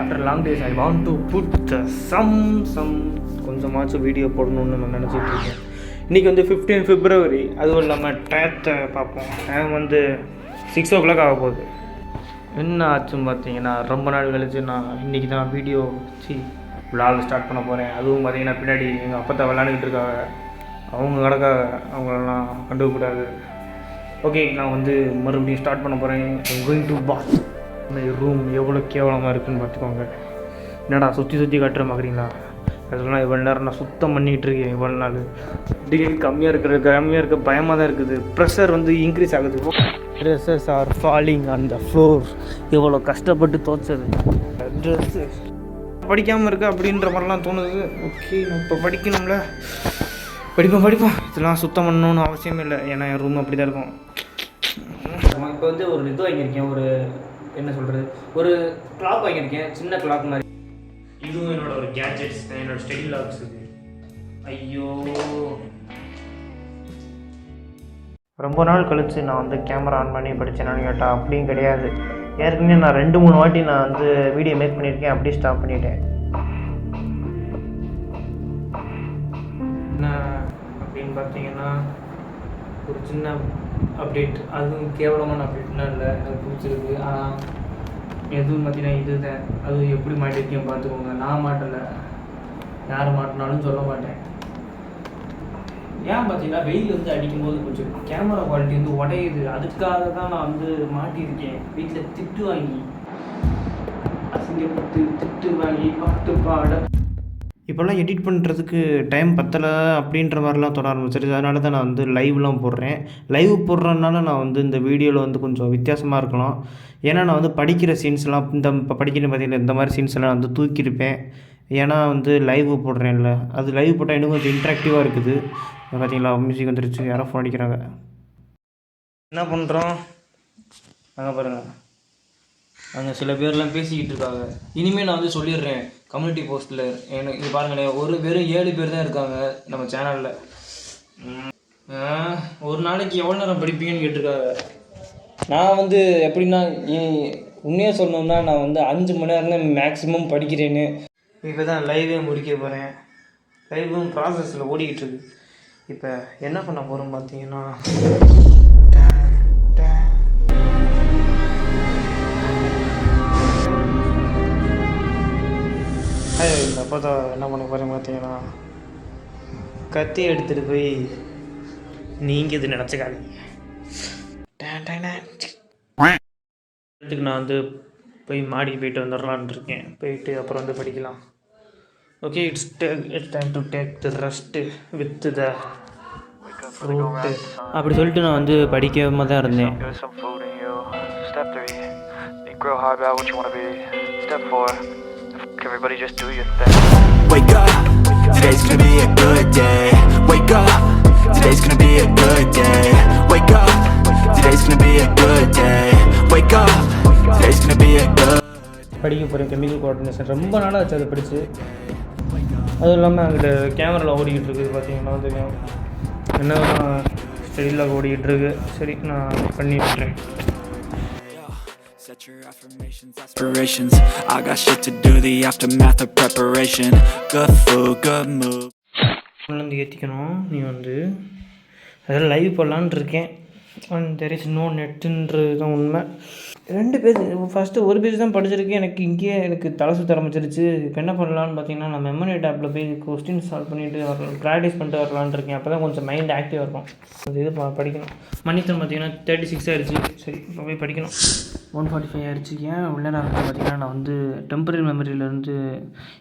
After long days I want to put some கொஞ்சமாச்சும் video போடணுன்னு நான் நினச்சிட்டு இருக்கேன். இன்றைக்கி வந்து 15 February. அதுவும் இல்லாமல் டயத்தை பார்ப்போம். டைம் வந்து 6 o'clock ஆக போகுது. என்ன ஆச்சுன்னு பார்த்தீங்கன்னா, ரொம்ப நாள் கழிச்சு நான் இன்றைக்கி தான் வீடியோ விளாக் ஸ்டார்ட் பண்ண போகிறேன். அதுவும் பார்த்தீங்கன்னா பின்னாடி எங்கள் அப்பா தான் விளாண்டுக்கிட்டு இருக்காங்க. அவங்க கிடக்காக அவங்களெல்லாம் கண்டுக்கக்கூடாது. ஓகே, நான் வந்து மறுபடியும் ஸ்டார்ட் பண்ண போகிறேன். கோயிங் டு பாத். இந்த ரூம் எவ்வளோ கேவலமாக இருக்குதுன்னு பார்த்துக்கோங்க. என்னடா சுற்றி காட்டுற மாதிரிங்களா? அதெல்லாம் இவ்வளோ நேரம் நான் சுத்தம் பண்ணிகிட்டு இருக்கேன். இவ்வளோ நாள் டிகிரி கம்மியாக இருக்க பயமாக தான் இருக்குது. ப்ரெஷர் வந்து இன்க்ரீஸ் ஆகுது. Dresses are falling on the floor. எவ்வளோ கஷ்டப்பட்டு துவைச்சது ட்ரெஸ்ஸு படிக்காமல் இருக்கு அப்படின்ற மாதிரிலாம் தோணுது. ஓகே, நான் இப்போ படிக்கணும்ல, படிப்போம். இதெல்லாம் சுத்தம் பண்ணணும்னு அவசியமே இல்லை. ஏன்னா என் ரூம் அப்படி தான் இருக்கும். இப்போ வந்து ஒரு இது வாங்கியிருக்கேன், ஒரு என்ன சொல்கிறது, ஒரு கிளாக் வாங்கியிருக்கேன், சின்ன கிளாக் மாதிரி. இதுவும் என்னோட ஒரு கேட்ஜெட்ஸ், என்னோட ஸ்டடி லாக்ஸ். இது ஐயோ, ரொம்ப நாள் கழித்து நான் வந்து கேமரா ஆன் பண்ணி படித்தேன்னு கேட்டால் அப்படியும் கிடையாது. ஏற்கனவே நான் 2-3 வாட்டி நான் வந்து வீடியோ மேக் பண்ணியிருக்கேன், அப்படியே ஸ்டாப் பண்ணிட்டேன். என்ன அப்படின்னு பார்த்தீங்கன்னா, ஒரு சின்ன அப்டேட், அதுவும் கேவலமான அப்டேட்னா இல்லை, எனக்கு பிடிச்சிருக்கு. ஆனால் எதுவும் பார்த்தீங்கன்னா இதுதான். அதுவும் எப்படி மாட்டிருக்கேன் பார்த்துக்கோங்க. நான் மாட்டலை, யார் மாட்டினாலும் சொல்ல மாட்டேன். ஏன் பார்த்தீங்கன்னா, வெயில் வந்து அடிக்கும்போது கொஞ்சம் கேமரா குவாலிட்டி வந்து உடையுது. அதுக்காக தான் நான் வந்து மாட்டியிருக்கேன். வீட்டில் திட்டு வாங்கி, அசிங்கப்பட்டு திட்டு வாங்கி பாட்டு பாட இப்போல்லாம் எடிட் பண்ணுறதுக்கு டைம் பத்தலை அப்படின்ற மாதிரிலாம் தொட ஆரம்பிச்சிருச்சு. அதனால தான் நான் வந்து லைவ்லாம் போடுறேன். லைவ் போடுறதுனால நான் வந்து இந்த வீடியோவில் வந்து கொஞ்சம் வித்தியாசமாக இருக்கலாம். ஏன்னா நான் வந்து படிக்கிற சீன்ஸ்லாம் இப்போ படிக்கிறேன்னு பார்த்தீங்கன்னா இந்த மாதிரி சீன்ஸ்லாம் வந்து தூக்கியிருப்பேன். ஏன்னா வந்து லைவ் போடுறேன்ல, அது லைவ் போட்டால் இன்னும் கொஞ்சம் இன்ட்ராக்டிவாக இருக்குது. பார்த்தீங்களா, மியூசிக் வந்துருச்சு, யாரோ ஃபோன் அடிக்கிறாங்க. என்ன பண்ணுறோம் அங்கே பாருங்கள், அங்கே சில பேர்லாம் பேசிக்கிட்டு இருக்காங்க. இனிமேல் நான் வந்து சொல்லிடுறேன் கம்யூனிட்டி போஸ்ட்டில். எனக்கு இது பாருங்களேன், வெறும் 7 பேர் தான் இருக்காங்க நம்ம சேனலில். ஒரு நாளைக்கு எவ்வளோ நேரம் படிப்பீங்கன்னு கேட்டிருக்காங்க. நான் வந்து எப்படின்னா, உண்மையாக சொல்லணும்னா நான் வந்து 5 மணி நேரம் தான் மேக்ஸிமம் படிக்கிறேன்னு. இப்போ தான் லைவே முடிக்க போகிறேன். லைவும் ப்ராசஸில் ஓடிக்கிட்டு இருக்கு. இப்போ என்ன பண்ண போகிறோம் பார்த்தீங்கன்னா, அப்போ தான் என்ன பண்ண போகிறேன் பார்த்தீங்கன்னா, கத்தி எடுத்துகிட்டு போய் நீங்கள் இது நினச்சிக்காதீங்க. நான் வந்து போய் மாடிக்கு போயிட்டு வந்துடலான் இருக்கேன். போயிட்டு அப்புறம் வந்து படிக்கலாம். Okay, it's time to take the rest with the fruit. அப்படி சொல்லிட்டு நான் வந்து படிக்காம தான் இருந்தேன். Everybody just do your thing. Wake up, today's gonna be a good day. Wake up, today's gonna be a good day. Wake up, today's gonna be a good day. Wake up, today's gonna be a good. படிக்க போகிறேன் chemical coordination. ரொம்ப நாளாக ஆச்சு அதை படித்து. அதுவும் இல்லாமல் அங்கிட்ட கேமராவில் ஓடிக்கிட்டு இருக்குது. பார்த்தீங்கன்னா தெரியும், என்ன ஸ்டைலாக ஓடிக்கிட்டு இருக்கு. சரி, நான் பண்ணி விட்டுறேன். Set your affirmations, aspirations. I got shit to do, the aftermath of preparation. Good food, good mood. வந்து ஏற்றிக்கணும். நீ வந்து அதெல்லாம் லைவ் போடலான்னு இருக்கேன். தெர் இஸ் நோ நெட்டுன்றது தான் உண்மை. 2 பேஜ், ஃபஸ்ட்டு ஒரு பேஜ் தான் படிச்சிருக்கேன். எனக்கு தலை சுற்ற ஆரம்பிச்சிருச்சு. இப்போ என்ன பண்ணலான்னு பார்த்தீங்கன்னா, நான் மெமரி டேப்பில் போய் கொஸ்டின் சால்வ் பண்ணிவிட்டு வரலாம், ப்ராக்டிஸ் பண்ணிட்டு வரலான்னு இருக்கேன். அப்போ தான் கொஞ்சம் மைண்ட் ஆக்டிவாக இருக்கும். அது இது படிக்கணும். மணித்தம் பார்த்தீங்கன்னா 36 ஆயிடுச்சு. சரி, இப்போ போய் படிக்கணும். 1:45 ஆயிடுச்சு. ஏன் உள்ள நேரம் பார்த்தீங்கன்னா, நான் வந்து டெம்பரரி மெமரியிலேருந்து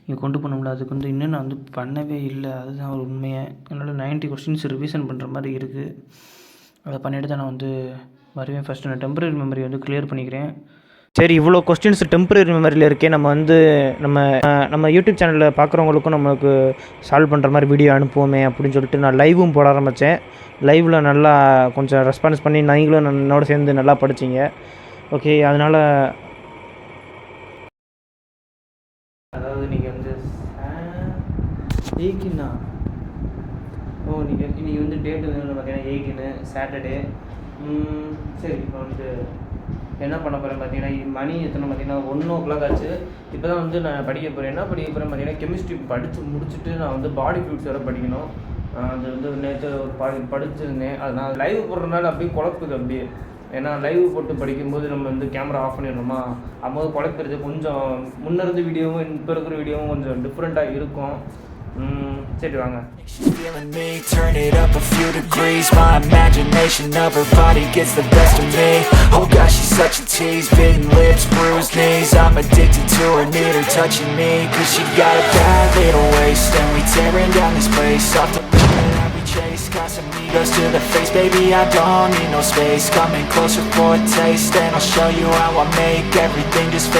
இங்கே கொண்டு போக முடியல. அதுக்கு வந்து இன்னும் நான் வந்து பண்ணவே இல்லை. அதுதான் ஒரு உண்மையை. என்னால் 90 கொஸ்டின்ஸ் ரிவிஷன் பண்ணுற மாதிரி இருக்குது. அதை பண்ணிவிட்டு தான் நான் வந்து வருவேன். ஃபஸ்ட்டு நான் டெம்பரரி மெமரி வந்து கிளியர் பண்ணிக்கிறேன். சரி, இவ்வளோ கொஸ்டின்ஸ் டெம்பரரி மெமரியில் இருக்கே, நம்ம வந்து நம்ம யூடியூப் சேனலில் பார்க்குறவங்களுக்கும் நம்மளுக்கு சால்வ் பண்ணுற மாதிரி வீடியோ அனுப்புவோமே அப்படின்னு சொல்லிட்டு நான் லைவும் போட ஆரம்பித்தேன். லைவில் நல்லா கொஞ்சம் ரெஸ்பான்ஸ் பண்ணி நீங்களும் என்னோட சேர்ந்து நல்லா படிச்சிங்க. ஓகே, அதனால் அதாவது நீங்கள் வந்து ஏக்கிண்ணா நீங்கள் வந்து டேட்டு வந்து பார்த்தீங்கன்னா 18 சாட்டர்டே. சரி, இப்போ வந்து என்ன பண்ண போகிறேன் பார்த்தீங்கன்னா, மணி எத்தனை பார்த்தீங்கன்னா 1 ஆச்சு. இப்போ தான் வந்து நான் படிக்க போகிறேன். என்ன படிக்க போகிறேன் பார்த்தீங்கன்னா, கெமிஸ்ட்ரி படித்து முடிச்சுட்டு நான் வந்து பாடி ஃப்ளூயிட்ஸ் வேறு படிக்கணும். அது வந்து நேற்று ஒரு படிச்சிருந்தேன். அது நான் லைவ் போடுறதுனால அப்படியே குழப்புது அப்படியே. ஏன்னா லைவ் போட்டு படிக்கும்போது நம்ம வந்து கேமரா ஆஃப் பண்ணிடுறோமா, அப்போது குழப்பிடுது. கொஞ்சம் முன்ன இருந்த வீடியோவும் இப்போ இருக்கிற வீடியோவும் கொஞ்சம் டிஃப்ரெண்ட்டாக இருக்கும். சரி வாங்க. Feeling me, turn it up a few degrees. My imagination of her body gets the best of me. Oh gosh, she's such a tease. Bitten lips, bruised knees. I'm addicted to her, need her touching me. Cause she got a bad little waist, and we tearing down this place. Off the limit that we chase. Casamigos to the face, baby, I don't need no space. Coming closer for a taste, and I'll show you how I make everything just